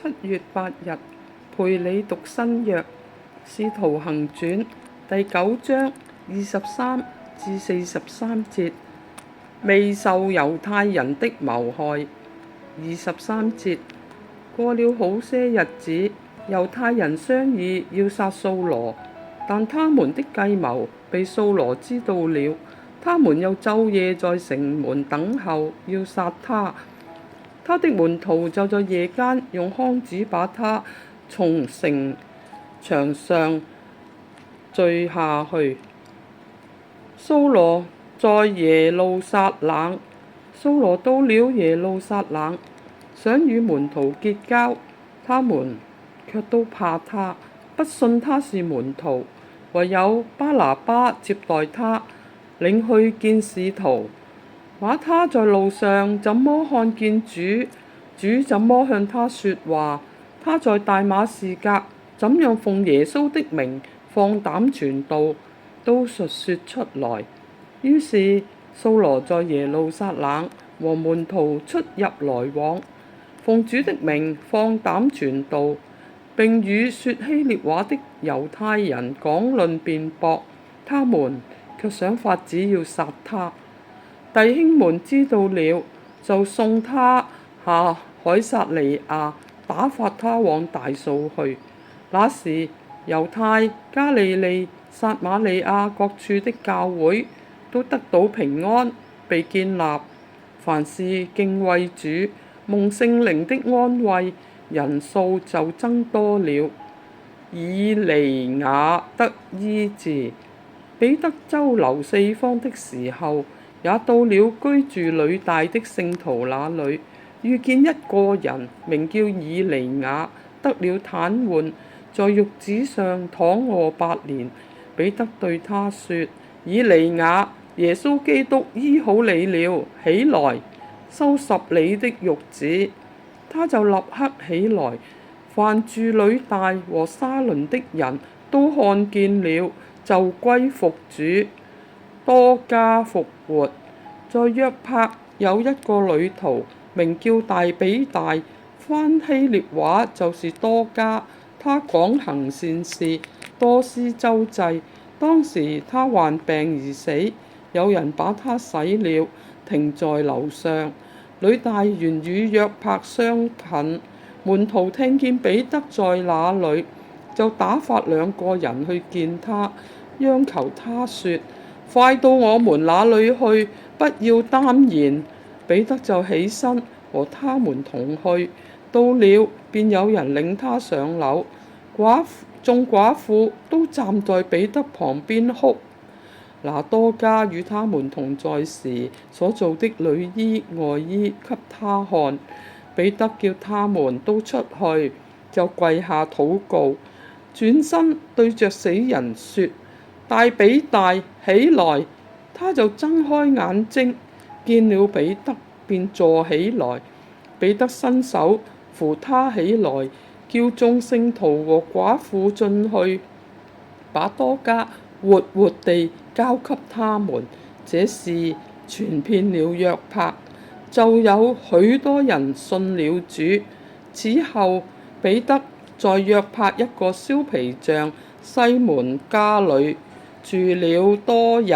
7月8日，陪你讀新約，使徒行傳第9章23至43節，未受猶太人的謀害。23節，過了好些日子，猶太人商議要殺掃羅，但他們的計謀被掃羅知道了，他們又晝夜在城門等候，要殺他。他的門徒就在夜間用筐子把他從城牆上墜下去。掃羅在耶路撒冷，掃羅到了耶路撒冷，想與門徒結交，他們卻都怕他，不信他是門徒，唯有巴拿巴接待他，領去見使徒，話他在路上怎麼看見主，主怎麼向他說話，他在大馬士革怎樣奉耶穌的名放膽傳道，都述說出來。於是掃羅在耶路撒冷和門徒出入來往，奉主的名放膽傳道，並與說希臘話的猶太人講論辯駁，他們卻想法子要殺他。弟兄們知道了，就送他下凱撒利亞，打發他往大數去。那時猶太、加利利、撒瑪利亞各處的教會都得到平安，被建立，凡事敬畏主，蒙聖靈的安慰，人數就增多了。以尼雅得醫治。彼得周遊四方的時候，也到了居住呂大的聖徒那裏，遇見一個人名叫以尼雅，得了癱瘓，在褥子上躺臥8年。彼得對他說：以尼雅，耶穌基督醫好你了，起來，收拾你的褥子。他就立刻起來，凡住呂大和沙崙的人都看見了，就歸服主。多加復活。在約帕有一個女徒，名叫大比大，翻希臘話就是多加。她廣行善事，多施周濟。當時她患病而死，有人把她洗了，停在樓上。呂大原與約帕相近，門徒聽見彼得在那裏，就打發2個人去見他，央求他說：快到我們那裏去，不要耽延。彼得就起身和他們同去，到了便有人領他上樓，眾寡婦都站在彼得旁邊哭。拿多加與他們同在時所做的裡衣外衣給他看。彼得叫他們都出去，就跪下禱告，轉身對着死人說：大比大，起來！他就睜開眼睛，見了彼得，便坐起來。彼得伸手扶他起來，叫眾聖徒和寡婦進去，把多加活活地交給他們。這事傳遍了約帕，就有許多人信了主。此後彼得在約帕一個燒皮匠西門家裏住了多日。